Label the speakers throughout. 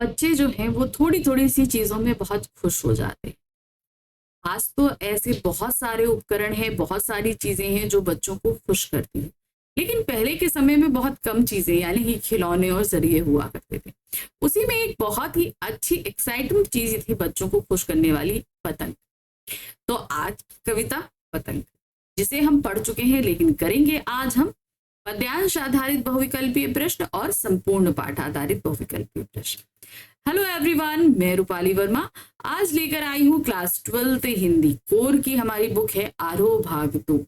Speaker 1: बच्चे जो हैं वो थोड़ी थोड़ी सी चीजों में बहुत खुश हो जाते हैं। आज तो ऐसे बहुत सारे उपकरण हैं, बहुत सारी चीजें हैं जो बच्चों को खुश करती हैं। लेकिन पहले के समय में बहुत कम चीजें यानी कि खिलौने और जरिए हुआ करते थे। उसी में एक बहुत ही अच्छी एक्साइटिंग चीज थी बच्चों को खुश करने वाली, पतंग। तो आज की कविता पतंग, जिसे हम पढ़ चुके हैं, लेकिन करेंगे आज हम पद्यांश आधारित बहुविकल्पीय प्रश्न और संपूर्ण पाठ आधारित बहुविकल्पीय प्रश्न। हेलो एवरीवन, मैं रूपाली वर्मा आज लेकर आई हूँ क्लास 12th हिंदी कोर की हमारी बुक है आरोह भाग 2।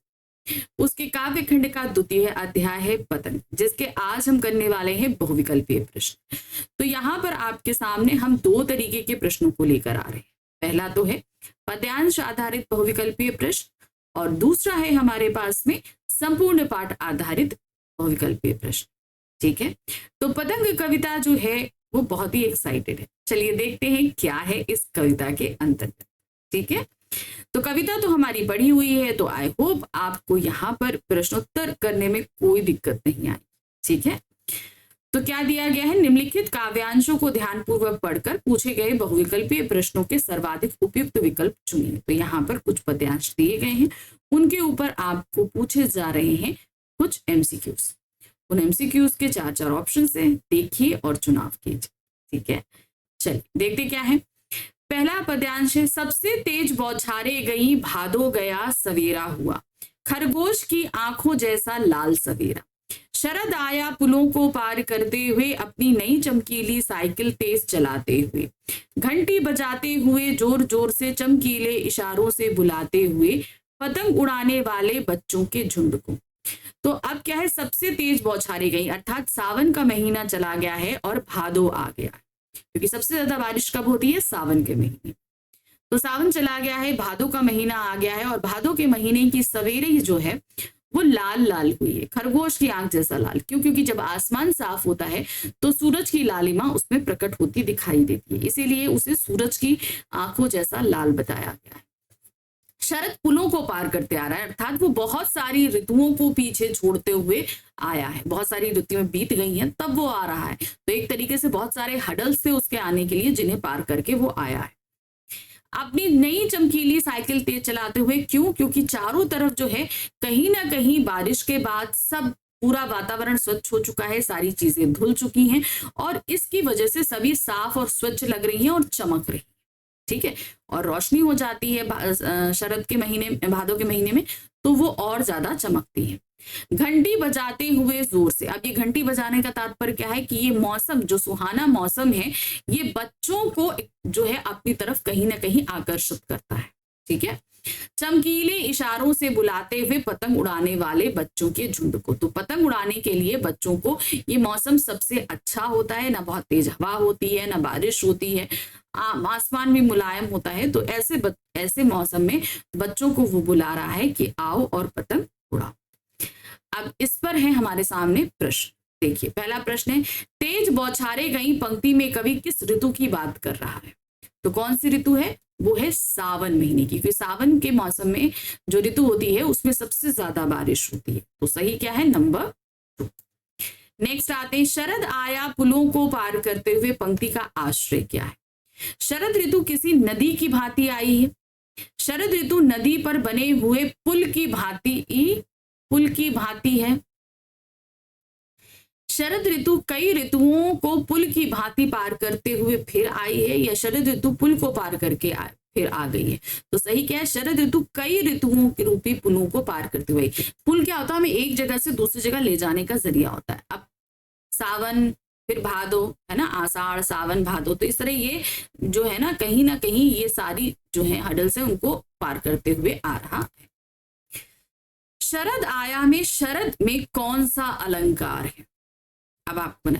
Speaker 1: उसके काव्य खंड का द्वितीय अध्याय है पतंग, जिसके आज हम करने वाले हैं बहुविकल्पीय प्रश्न। तो यहाँ पर आपके सामने हम दो तरीके के प्रश्नों को लेकर आ रहे हैं। पहला तो है पद्यांश आधारित बहुविकल्पीय प्रश्न और दूसरा है हमारे पास में संपूर्ण पाठ आधारित बहुविकल्पीय प्रश्न। ठीक है, तो पतंग कविता जो है वो बहुत ही एक्साइटेड है। चलिए देखते हैं क्या है इस कविता के अंतर्गत। ठीक है, तो कविता तो हमारी पढ़ी हुई है, तो आई होप आपको यहाँ पर प्रश्नोत्तर करने में कोई दिक्कत नहीं आई। ठीक है, तो क्या दिया गया है, निम्नलिखित काव्यांशों को ध्यानपूर्वक पढ़कर पूछे गए बहुविकल्पीय प्रश्नों के सर्वाधिक उपयुक्त विकल्प चुनिए। तो यहाँ पर कुछ पद्यांश दिए गए हैं, उनके ऊपर आपको पूछे जा रहे हैं कुछ एमसीक्यूज। उन एमसीक्यूज के 4 ऑप्शन है, देखिए और चुनाव कीजिए। ठीक है, चलिए देखते क्या है। पहला पद्यांश है, सबसे तेज बौछारे गई भादो गया सवेरा हुआ, खरगोश की आंखों जैसा लाल सवेरा, शरद आया पुलों को पार करते हुए अपनी नई चमकीली साइकिल तेज चलाते हुए, घंटी बजाते हुए जोर जोर से चमकीले इशारों से बुलाते हुए पतंग उड़ाने वाले बच्चों के झुंड को। तो अब क्या है, सबसे तेज बौछारें गई अर्थात सावन का महीना चला गया है और भादो आ गया है, क्योंकि सबसे ज्यादा बारिश कब होती है, सावन के महीने। तो सावन चला गया है, भादो का महीना आ गया है और भादो के महीने की सवेरे जो है वो लाल लाल हुई है, खरगोश की आंख जैसा लाल। क्यों? क्योंकि जब आसमान साफ होता है तो सूरज की लालिमा उसमें प्रकट होती दिखाई देती है, इसीलिए उसे सूरज की आंखों जैसा लाल बताया गया है। शरद पुलों को पार करते आ रहा है अर्थात वो बहुत सारी ऋतुओं को पीछे छोड़ते हुए आया है, बहुत सारी ऋतुएं बीत गई हैं तब वो आ रहा है। तो एक तरीके से बहुत सारे हडल्स थे उसके आने के लिए, जिन्हें पार करके वो आया है। अपनी नई चमकीली साइकिल तेज चलाते हुए, क्यों? क्योंकि चारों तरफ जो है कहीं ना कहीं बारिश के बाद सब पूरा वातावरण स्वच्छ हो चुका है, सारी चीजें धुल चुकी हैं और इसकी वजह से सभी साफ और स्वच्छ लग रही हैं और चमक रही। ठीक है, और रोशनी हो जाती है शरद के महीने, भादों के महीने में, तो वो और ज्यादा चमकती है। घंटी बजाते हुए जोर से, अब ये घंटी बजाने का तात्पर्य क्या है कि ये मौसम जो सुहाना मौसम है ये बच्चों को जो है अपनी तरफ कहीं ना कहीं आकर्षित करता है। ठीक है, चमकीले इशारों से बुलाते हुए पतंग उड़ाने वाले बच्चों के झुंड को। तो पतंग उड़ाने के लिए बच्चों को ये मौसम सबसे अच्छा होता है, ना बहुत तेज हवा होती है, ना बारिश होती है, आसमान भी मुलायम होता है। तो ऐसे मौसम में बच्चों को वो बुला रहा है कि आओ और पतंग उड़ाओ। अब इस पर है हमारे सामने प्रश्न। देखिए पहला प्रश्न है, तेज बौछारे गई पंक्ति में कवि किस ऋतु की बात कर रहा है? तो कौन सी ऋतु है? वो है सावन महीने की, क्योंकि सावन के मौसम में जो ऋतु होती है उसमें सबसे ज्यादा बारिश होती है। तो सही क्या है? नंबर 2। नेक्स्ट आते हैं, शरद आया पुलों को पार करते हुए पंक्ति का आश्रय क्या है? शरद ऋतु किसी नदी की भांति आई है। शरद ऋतु नदी पर बने हुए पुल की भांति है। शरद ऋतु कई ऋतुओं को पुल की भांति पार करते हुए फिर आई है, या शरद ऋतु पुल को पार करके फिर आ गई है? तो सही क्या है? शरद ऋतु कई ऋतुओं के रूपी पुलों को पार करते हुए। पुल क्या होता है? हमें एक जगह से दूसरी जगह ले जाने का जरिया होता है। अब सावन फिर भादो है ना, आषाढ़ सावन भादो, तो इस तरह ये जो है ना कहीं ये सारी जो है हडल्स है उनको पार करते हुए आ रहा है। शरद आया में शरद में कौन सा अलंकार है? अब आपको ना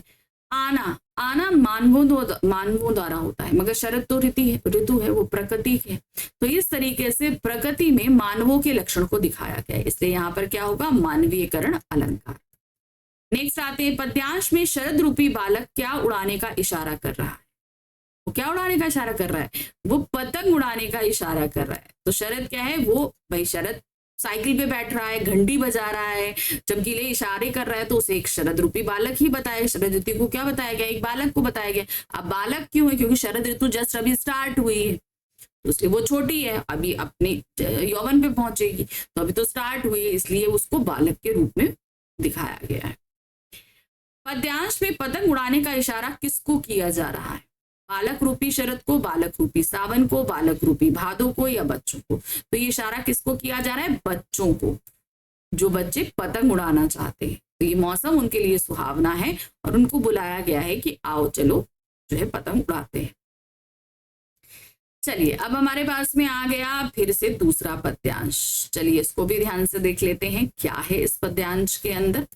Speaker 1: आना मानवों द्वारा होता है, मगर शरद तो ऋतु है, वो प्रकृति है। तो इस तरीके से प्रकृति में मानवों के लक्षण को दिखाया गया है, इसलिए यहाँ पर क्या होगा? मानवीयकरण अलंकार। नेक्स्ट आते हैं, पद्यांश में शरद रूपी बालक क्या उड़ाने का इशारा कर रहा है? वो क्या उड़ाने का इशारा कर रहा है? वो पतंग उड़ाने का इशारा कर रहा है। तो शरद क्या है? वो भाई शरद साइकिल पे बैठ रहा है, घंटी बजा रहा है, चमकीले इशारे कर रहा है, तो उसे एक शरद रूपी बालक ही बताया। शरद ऋतु को क्या बताया गया? एक बालक को बताया गया। अब बालक क्यों है? क्योंकि शरद ऋतु जस्ट अभी स्टार्ट हुई है, उसलिए वो छोटी है, अभी अपने यौवन पे पहुंचेगी, तो अभी तो स्टार्ट हुई है, इसलिए उसको बालक के रूप में दिखाया गया है। पद्यांश में पतंग उड़ाने का इशारा किसको किया जा रहा है? बालक रूपी शरद को, बालक रूपी सावन को, बालक रूपी भादो को, या बच्चों को? तो ये इशारा किसको किया जा रहा है? बच्चों को, जो बच्चे पतंग उड़ाना चाहते हैं। तो ये मौसम उनके लिए सुहावना है और उनको बुलाया गया है कि आओ चलो जो है पतंग उड़ाते हैं। चलिए, अब हमारे पास में आ गया फिर से दूसरा पद्यांश। चलिए इसको भी ध्यान से देख लेते हैं क्या है इस पद्यांश के अंदर।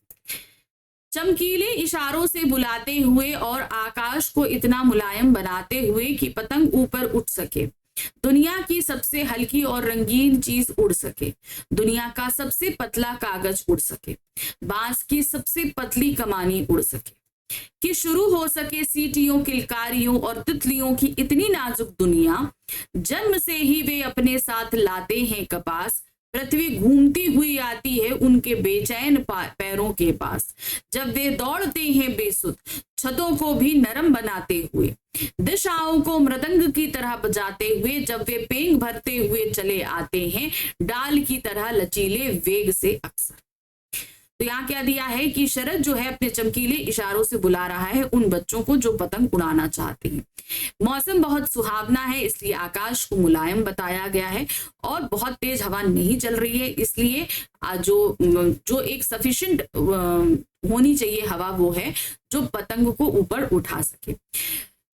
Speaker 1: चमकीले इशारों से बुलाते हुए और आकाश को इतना मुलायम बनाते हुए कि पतंग ऊपर उठ सके, दुनिया की सबसे हल्की और रंगीन चीज उड़ सके, दुनिया का सबसे पतला कागज उड़ सके, बांस की सबसे पतली कमानी उड़ सके, कि शुरू हो सके सीटियों, किलकारियों और तितलियों की इतनी नाजुक दुनिया, जन्म से ही वे अपने साथ लाते हैं कपास, पृथ्वी घूमती हुई आती है उनके बेचैन पैरों के पास, जब वे दौड़ते हैं बेसुध छतों को भी नरम बनाते हुए, दिशाओं को मृदंग की तरह बजाते हुए, जब वे पेंग भरते हुए चले आते हैं डाल की तरह लचीले वेग से अक्सर। तो यहाँ क्या दिया है कि शरद जो है अपने चमकीले इशारों से बुला रहा है उन बच्चों को जो पतंग उड़ाना चाहते हैं। मौसम बहुत सुहावना है, इसलिए आकाश को मुलायम बताया गया है और बहुत तेज हवा नहीं चल रही है, इसलिए जो एक सफिशिएंट होनी चाहिए हवा वो है जो पतंग को ऊपर उठा सके।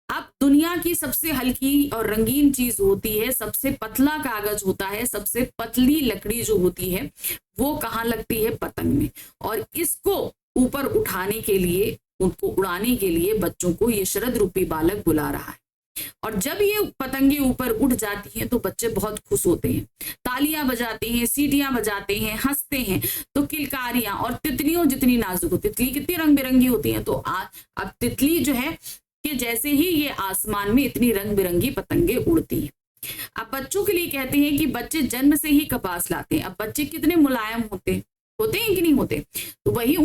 Speaker 1: अब दुनिया की सबसे हल्की और रंगीन चीज होती है, सबसे पतला कागज होता है, सबसे पतली लकड़ी जो होती है वो कहाँ लगती है? पतंग में। और इसको ऊपर उठाने के लिए, उनको उड़ाने के लिए बच्चों को ये शरद रूपी बालक बुला रहा है। और जब ये पतंगे ऊपर उठ जाती हैं तो बच्चे बहुत खुश होते हैं, तालियां बजाते हैं, सीटियां बजाते हैं, हंसते हैं। तो किलकारियां और तितलियों जितनी नाजुक होती, तितली कितनी रंग बिरंगी होती है, तो अब तितली जो है कि जैसे ही ये आसमान में इतनी रंग बिरंगी पतंगे उड़ती हैं। अब बच्चों के लिए कहते हैं कि बच्चे जन्म से ही कपास लाते हैं। अब बच्चे कितने मुलायम होते हैं कि नहीं होते? तो वही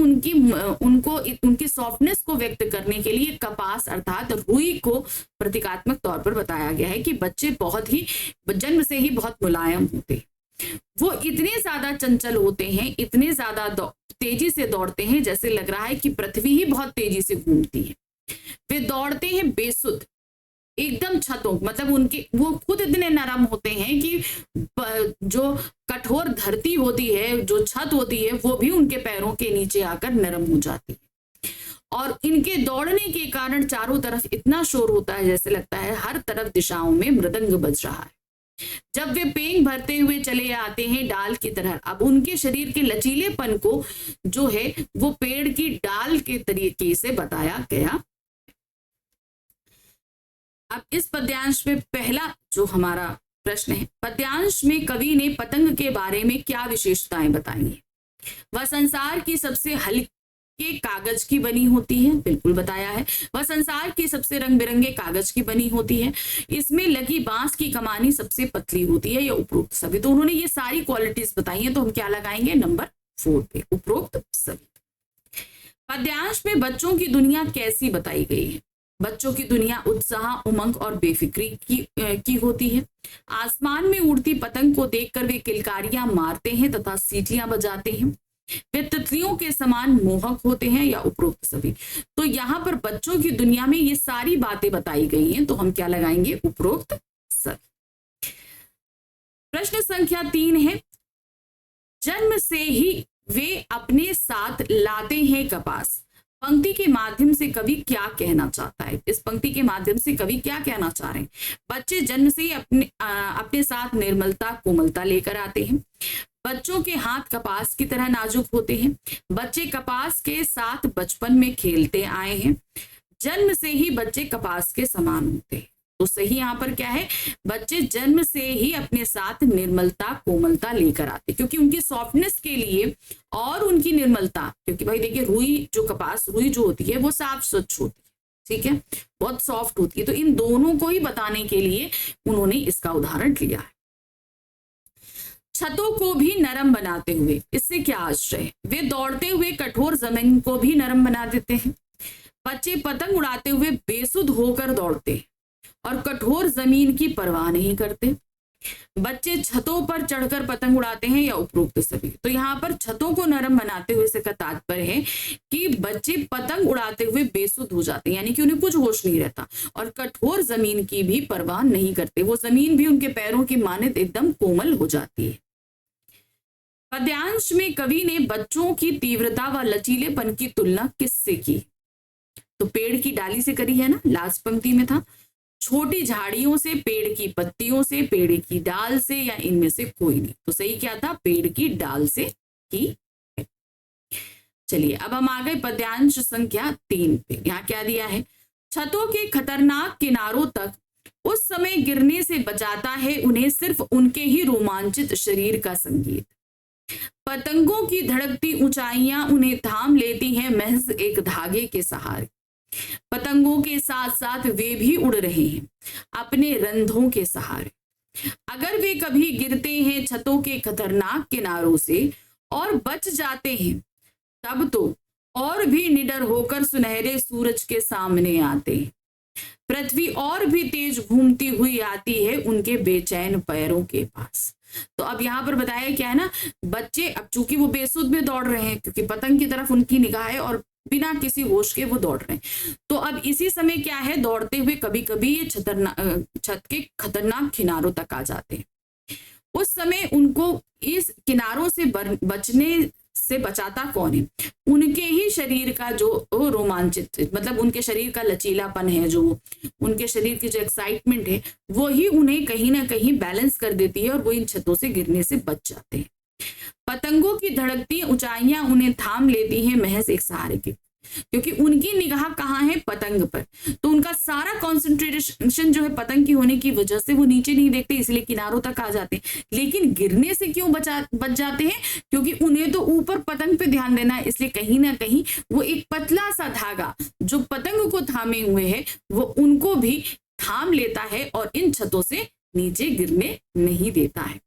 Speaker 1: उनकी सॉफ्टनेस को व्यक्त करने के लिए कपास अर्थात रुई को प्रतीकात्मक तौर पर बताया गया है कि बच्चे बहुत ही जन्म से ही बहुत मुलायम होते हैं। वो इतने ज्यादा चंचल होते हैं, इतने ज्यादा तेजी से दौड़ते हैं, जैसे लग रहा है कि पृथ्वी ही बहुत तेजी से घूमती है। वे दौड़ते हैं बेसुध, एकदम छतों, मतलब वो खुद इतने नरम होते हैं कि जो कठोर धरती होती है, जो छत होती है, वो भी उनके पैरों के नीचे आकर नरम हो जाती है। और इनके दौड़ने के कारण चारों तरफ इतना शोर होता है जैसे लगता है हर तरफ दिशाओं में मृदंग बज रहा है। जब वे पेंग भरते हुए चले आते हैं डाल की तरह, अब उनके शरीर के लचीलेपन को जो है वो पेड़ की डाल के तरीके से बताया गया। अब इस पद्यांश में पहला जो हमारा प्रश्न है, पद्यांश में कवि ने पतंग के बारे में क्या विशेषताएं बताई हैं? वह संसार की सबसे हल्के कागज की बनी होती है, बिल्कुल बताया है। वह संसार की सबसे रंग बिरंगे कागज की बनी होती है। इसमें लगी बांस की कमानी सबसे पतली होती है, या उपरोक्त सभी। तो उन्होंने ये सारी क्वालिटीज बताई हैं, तो हम क्या लगाएंगे? नंबर 4 पे, उपरोक्त सभी। पद्यांश में बच्चों की दुनिया कैसी बताई गई है? बच्चों की दुनिया उत्साह, उमंग और बेफिक्री की होती है। आसमान में उड़ती पतंग को देखकर वे किलकारियां मारते हैं तथा सीटियां बजाते हैं। वे तितलियों के समान मोहक होते हैं, या उपरोक्त सभी। तो यहाँ पर बच्चों की दुनिया में ये सारी बातें बताई गई हैं, तो हम क्या लगाएंगे? उपरोक्त सभी। प्रश्न संख्या 3 है, जन्म से ही वे अपने साथ लाते हैं कपास। पंक्ति के माध्यम से कवि क्या कहना चाहता है? इस पंक्ति के माध्यम से कवि क्या कहना चाह रहे हैं? बच्चे जन्म से ही अपने साथ निर्मलता, कोमलता लेकर आते हैं। बच्चों के हाथ कपास की तरह नाजुक होते हैं। बच्चे कपास के साथ बचपन में खेलते आए हैं। जन्म से ही बच्चे कपास के समान होते हैं। तो सही यहाँ पर क्या है? बच्चे जन्म से ही अपने साथ निर्मलता, कोमलता लेकर आते, क्योंकि उनकी सॉफ्टनेस के लिए और उनकी निर्मलता, क्योंकि भाई देखिए रुई जो होती है वो साफ स्वच्छ होती है, ठीक है, बहुत सॉफ्ट होती है। तो इन दोनों को ही बताने के लिए उन्होंने इसका उदाहरण लिया है। छतों को भी नरम बनाते हुए, इससे क्या आश्चर्य है, वे दौड़ते हुए कठोर जमीन को भी नरम बना देते हैं। बच्चे पतंग उड़ाते हुए बेसुध होकर दौड़ते हैं और कठोर जमीन की परवाह नहीं करते। बच्चे छतों पर चढ़कर पतंग उड़ाते हैं या उपरोक्त सभी। तो यहाँ पर छतों को नरम बनाते हुए से का तात्पर्य है कि बच्चे पतंग उड़ाते हुए बेसुध हो जाते हैं, यानी कि उन्हें कुछ होश नहीं रहता, और कठोर जमीन की भी परवाह नहीं करते। वो जमीन भी उनके पैरों की मानित एकदम कोमल हो जाती है। पद्यांश में कवि ने बच्चों की तीव्रता व लचीलेपन की तुलना किससे की? तो पेड़ की डाली से करी है ना, लास्ट पंक्ति में था। छोटी झाड़ियों से, पेड़ की पत्तियों से, पेड़ की डाल से, या इनमें से कोई नहीं। तो सही क्या था? पेड़ की डाल से की। चलिए अब हम आ गए पद्यांश संख्या 3 पे। यहाँ क्या दिया है? छतों के खतरनाक किनारों तक उस समय गिरने से बचाता है उन्हें सिर्फ उनके ही रोमांचित शरीर का संगीत। पतंगों की धड़कती ऊंचाइयां उन्हें थाम लेती हैं महज एक धागे के सहारे। पतंगों के साथ साथ वे भी उड़ रहे हैं अपने रंध्रों के सहारे। अगर वे कभी गिरते हैं छतों के खतरनाक किनारों से और बच जाते हैं, तब तो और भी निडर होकर सुनहरे सूरज के सामने आते हैं। पृथ्वी और भी तेज घूमती हुई आती है उनके बेचैन पैरों के पास। तो अब यहाँ पर बताया क्या है ना, बच्चे अब चूंकि वो बेसुध में दौड़ रहे हैं क्योंकि पतंग की तरफ उनकी निगाह है और बिना किसी होश के वो दौड़ रहे हैं। तो अब इसी समय क्या है, दौड़ते हुए कभी कभी ये छत के खतरनाक किनारों तक आ जाते हैं। उस समय उनको इस किनारों से बचने से बचाता कौन है? उनके ही शरीर का जो रोमांचित, मतलब उनके शरीर का लचीलापन है, जो उनके शरीर की जो एक्साइटमेंट है, वो ही उन्हें कहीं ना कहीं बैलेंस कर देती है और वो इन छतों से गिरने से बच जाते हैं। पतंगों की धड़कती ऊंचाइयां उन्हें थाम लेती हैं महज एक सहारे के, क्योंकि उनकी निगाह कहाँ है? पतंग पर। तो उनका सारा कंसंट्रेशन जो है पतंग की होने की वजह से वो नीचे नहीं देखते, इसलिए किनारों तक आ जाते हैं। लेकिन गिरने से क्यों बच जाते हैं? क्योंकि उन्हें तो ऊपर पतंग पे ध्यान देना है, इसलिए कहीं ना कहीं वो एक पतला सा धागा जो पतंग को थामे हुए है वो उनको भी थाम लेता है और इन छतों से नीचे गिरने नहीं देता है।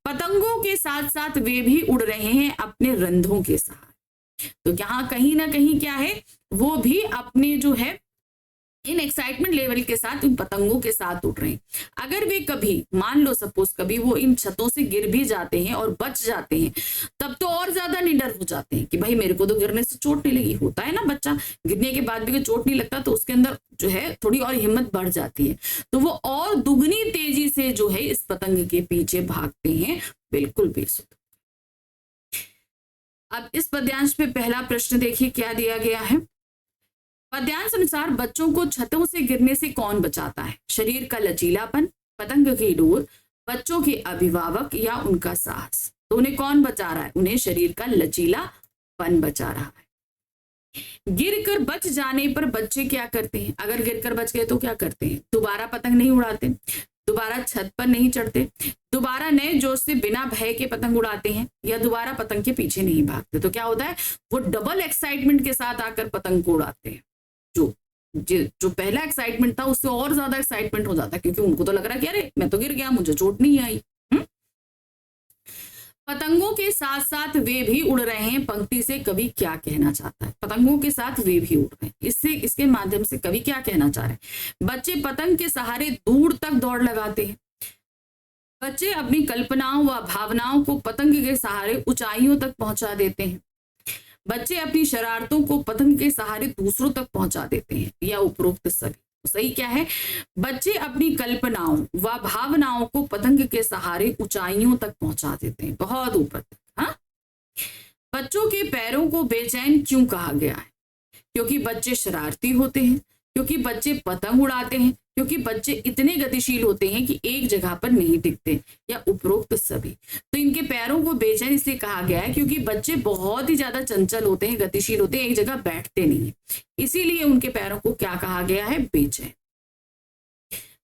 Speaker 1: पतंगों के साथ साथ वे भी उड़ रहे हैं अपने रंध्रों के सहारे। तो यहाँ कहीं ना कहीं क्या है, वो भी अपने जो है इन एक्साइटमेंट लेवल के साथ उन पतंगों के साथ उड़ रहे हैं। अगर वे कभी, मान लो सपोज कभी वो इन छतों से गिर भी जाते हैं और बच जाते हैं, तब तो और ज्यादा निडर हो जाते हैं कि भाई मेरे को तो गिरने से चोट नहीं लगी। होता है ना, बच्चा गिरने के बाद भी चोट नहीं लगता तो उसके अंदर जो है थोड़ी और हिम्मत बढ़ जाती है, तो वो और दुगनी तेजी से जो है इस पतंग के पीछे भागते हैं, बिल्कुल बेसुध। अब इस पद्यांश पे पहला प्रश्न देखिए क्या दिया गया है। पद्यांश अनुसार बच्चों को छतों से गिरने से कौन बचाता है? शरीर का लचीलापन, पतंग की डोर, बच्चों के अभिभावक या उनका साहस। तो उन्हें कौन बचा रहा है? उन्हें शरीर का लचीलापन बचा रहा है। गिरकर बच जाने पर बच्चे क्या करते हैं? अगर गिरकर बच गए तो क्या करते हैं? दोबारा पतंग नहीं उड़ाते, दोबारा छत पर नहीं चढ़ते, दोबारा नए जोश से बिना भय के पतंग उड़ाते हैं, या दोबारा पतंग के पीछे नहीं भागते। तो क्या होता है, वो डबल एक्साइटमेंट के साथ आकर पतंग को उड़ाते हैं। जो पहला एक्साइटमेंट था उससे और ज्यादा एक्साइटमेंट हो जाता है, क्योंकि उनको तो लग रहा है कि अरे मैं तो गिर गया, मुझे चोट नहीं आई। पतंगों के साथ साथ वे भी उड़ रहे हैं पंक्ति से कवि क्या कहना चाहता है? पतंगों के साथ वे भी उड़ रहे हैं, इसके माध्यम से कवि क्या कहना चाह रहे हैं? बच्चे पतंग के सहारे दूर तक दौड़ लगाते हैं। बच्चे अपनी कल्पनाओं व भावनाओं को पतंग के सहारे ऊंचाइयों तक पहुंचा देते हैं। बच्चे अपनी शरारतों को पतंग के सहारे दूसरों तक पहुंचा देते हैं, या उपरोक्त सभी। सही क्या है? बच्चे अपनी कल्पनाओं व भावनाओं को पतंग के सहारे ऊंचाइयों तक पहुंचा देते हैं, बहुत ऊपर तक। हाँ, बच्चों के पैरों को बेचैन क्यों कहा गया है? क्योंकि बच्चे शरारती होते हैं, क्योंकि बच्चे पतंग उड़ाते हैं, क्योंकि बच्चे इतने गतिशील होते हैं कि एक जगह पर नहीं टिकते, या उपरोक्त सभी। तो इनके पैरों को बेचैन इसलिए कहा गया है क्योंकि बच्चे बहुत ही ज्यादा चंचल होते हैं, गतिशील होते हैं, एक जगह बैठते नहीं है, इसीलिए उनके पैरों को क्या कहा गया है? बेचैन।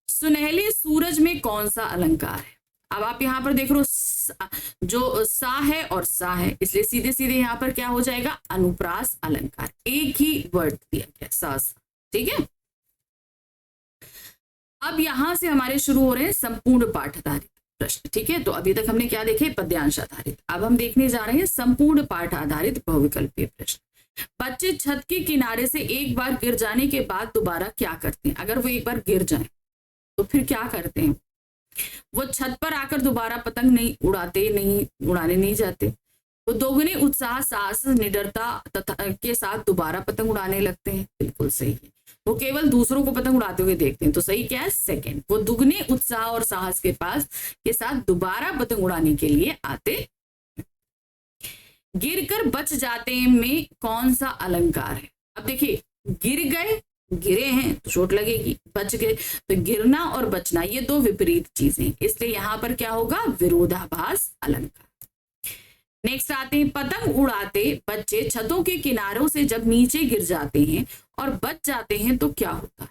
Speaker 1: सुनहले सूरज में कौन सा अलंकार है? अब आप यहाँ पर देख रहे हो जो सा है और सा है, इसलिए सीधे सीधे यहाँ पर क्या हो जाएगा? अनुप्रास अलंकार। एक ही वर्ड दिया गया, सा। ठीक है, अब यहां से हमारे शुरू हो रहे हैं संपूर्ण पाठधारित। प्रश्न। ठीक है, तो अभी तक हमने क्या देखे, पद्यांश आधारित। अब हम देखने जा रहे हैं संपूर्ण पाठ आधारित बहुविकल्पीय प्रश्न। बच्चे छत के किनारे से एक बार गिर जाने के बाद दोबारा क्या करते हैं? अगर वो एक बार गिर जाए तो फिर क्या करते हैं? वो छत पर आकर दोबारा पतंग नहीं उड़ाने नहीं जाते। वो दोगुने उत्साह, साहस, निडरता तथा के साथ दोबारा पतंग उड़ाने लगते हैं। बिल्कुल सही है। वो केवल दूसरों को पतंग उड़ाते हुए देखते हैं, तो सही क्या है, सेकंड। वो दुगने उत्साह और साहस के साथ दोबारा पतंग उड़ाने के लिए आते। गिरकर बच जाते में कौन सा अलंकार है? अब देखिए, गिरे हैं तो चोट लगेगी, बच गए तो गिरना और बचना ये दो विपरीत चीजें, इसलिए यहां पर क्या होगा, विरोधाभास अलंकार। नेक्स्ट आते हैं, पतंग उड़ाते बच्चे छतों के किनारों से जब नीचे गिर जाते हैं और बच जाते हैं तो क्या होता है?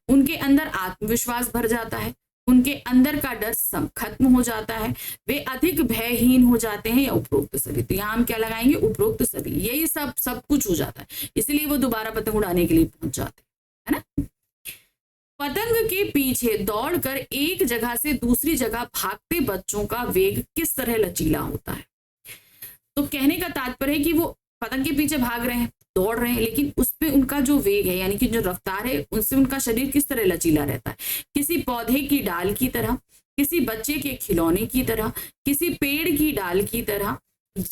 Speaker 1: उनके अंदर आत्मविश्वास भर जाता है, उनके अंदर का डर खत्म हो जाता है, वे अधिक भयहीन हो जाते हैं, या उपरोक्त सभी। तो यहाँ हम क्या लगाएंगे, उपरोक्त सभी। यही सब कुछ हो जाता है, इसलिए वो दोबारा पतंग उड़ाने के लिए पहुंच जाते हैं, है ना। पतंग के पीछे दौड़कर एक जगह से दूसरी जगह भागते बच्चों का वेग किस तरह लचीला होता है? तो कहने का तात्पर्य है कि वो पतंग के पीछे भाग रहे हैं, दौड़ रहे हैं, लेकिन उस पे उनका जो वेग है, यानी कि जो रफ्तार है, उनसे उनका शरीर किस तरह लचीला रहता है? किसी पौधे की डाल की तरह, किसी बच्चे के खिलौने की तरह, किसी पेड़ की डाल की तरह,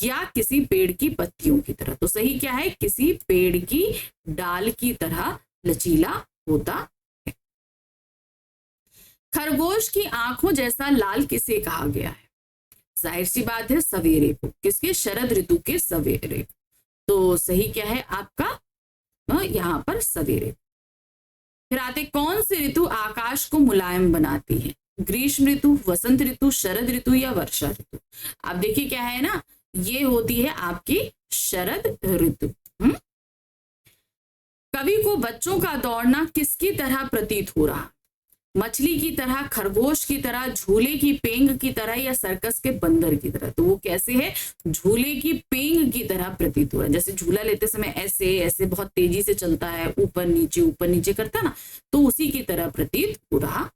Speaker 1: या किसी पेड़ की पत्तियों की तरह। तो सही क्या है, किसी पेड़ की डाल की तरह लचीला होता है। खरगोश की आंखों जैसा लाल किसे कहा गया है? जाहिर सी बात है, सवेरे को। किसके? शरद ऋतु के सवेरे। तो सही क्या है आपका, यहां पर सवेरे। फिर आते, कौन सी ऋतु आकाश को मुलायम बनाती है? ग्रीष्म ऋतु, वसंत ऋतु, शरद ऋतु या वर्षा ऋतु? आप देखिए क्या है ना, ये होती है आपकी शरद ऋतु। कवि को बच्चों का दौड़ना किसकी तरह प्रतीत हो रहा? मछली की तरह, खरगोश की तरह, झूले की पेंग की तरह, या सर्कस के बंदर की तरह? तो वो कैसे है, झूले की पेंग की तरह प्रतीत हो रहा है। जैसे झूला लेते समय ऐसे ऐसे बहुत तेजी से चलता है, ऊपर नीचे करता ना, तो उसी की तरह प्रतीत हो रहा।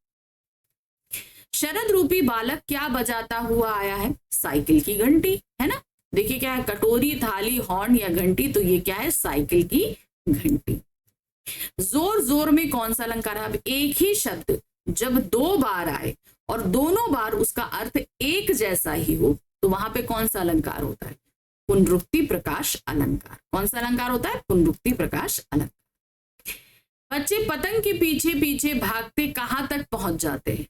Speaker 1: शरद रूपी बालक क्या बजाता हुआ आया है? साइकिल की घंटी, है ना। देखिए क्या है, कटोरी, थाली, हॉर्न या घंटी? तो ये क्या है, साइकिल की घंटी। जोर जोर में कौन सा अलंकार है? अब एक ही शब्द जब दो बार आए और दोनों बार उसका अर्थ एक जैसा ही हो, तो वहां पे कौन सा अलंकार होता है? पुनरुक्ति प्रकाश अलंकार। कौन सा अलंकार होता है? पुनरुक्ति प्रकाश अलंकार। बच्चे पतंग के पीछे पीछे भागते कहां तक पहुंच जाते हैं?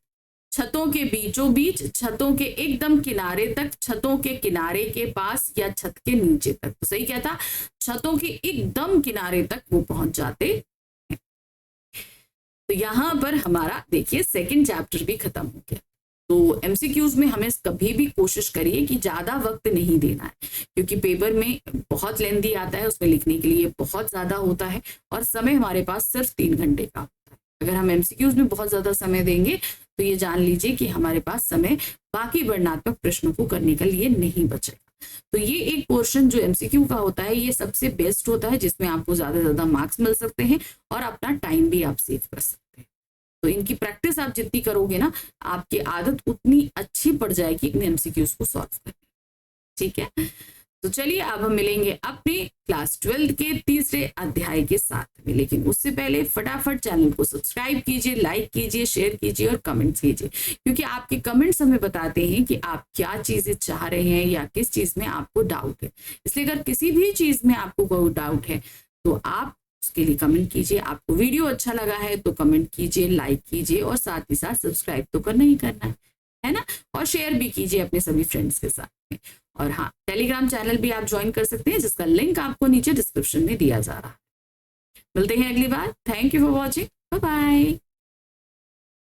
Speaker 1: छतों के बीचों बीच, छतों के एकदम किनारे तक, छतों के किनारे के पास, या छत के नीचे तक? तो सही क्या था, छतों के एकदम किनारे तक वो पहुंच जाते हैं। तो यहां पर हमारा देखिए सेकंड चैप्टर भी खत्म हो गया। तो एमसीक्यूज में हमें कभी भी कोशिश करिए कि ज्यादा वक्त नहीं देना है, क्योंकि पेपर में बहुत लेंथी आता है, उसमें लिखने के लिए बहुत ज्यादा होता है, और समय हमारे पास सिर्फ 3 घंटे का होता है। अगर हम एमसीक्यूज में बहुत ज्यादा समय देंगे तो ये जान लीजिए कि हमारे पास समय बाकी वर्णनात्मक प्रश्नों को करने के लिए नहीं बचेगा। तो ये एक पोर्शन जो एमसीक्यू का होता है, ये सबसे बेस्ट होता है, जिसमें आपको ज्यादा से ज्यादा मार्क्स मिल सकते हैं और अपना टाइम भी आप सेव कर सकते हैं। तो इनकी प्रैक्टिस आप जितनी करोगे ना, आपकी आदत उतनी अच्छी पड़ जाएगी इन एमसीक्यूज को सॉल्व करने। ठीक है, तो चलिए अब हम मिलेंगे अपने क्लास 12 के तीसरे अध्याय के साथ में, लेकिन उससे पहले फटाफट चैनल को सब्सक्राइब कीजिए, लाइक कीजिए, शेयर कीजिए और कमेंट्स कीजिए, क्योंकि आपके कमेंट्स हमें बताते हैं कि आप क्या चीजें चाह रहे हैं या किस चीज में आपको डाउट है। इसलिए अगर किसी भी चीज में आपको कोई डाउट है तो आप उसके लिए कमेंट कीजिए। आपको वीडियो अच्छा लगा है तो कमेंट कीजिए, लाइक कीजिए, और साथ ही साथ सब्सक्राइब तो करना ही करना है ना, और शेयर भी कीजिए अपने सभी फ्रेंड्स के साथ में। और हाँ, टेलीग्राम चैनल भी आप ज्वाइन कर सकते हैं, जिसका लिंक आपको नीचे डिस्क्रिप्शन में दिया जा रहा है। मिलते हैं अगली बार। Thank you for watching, bye bye.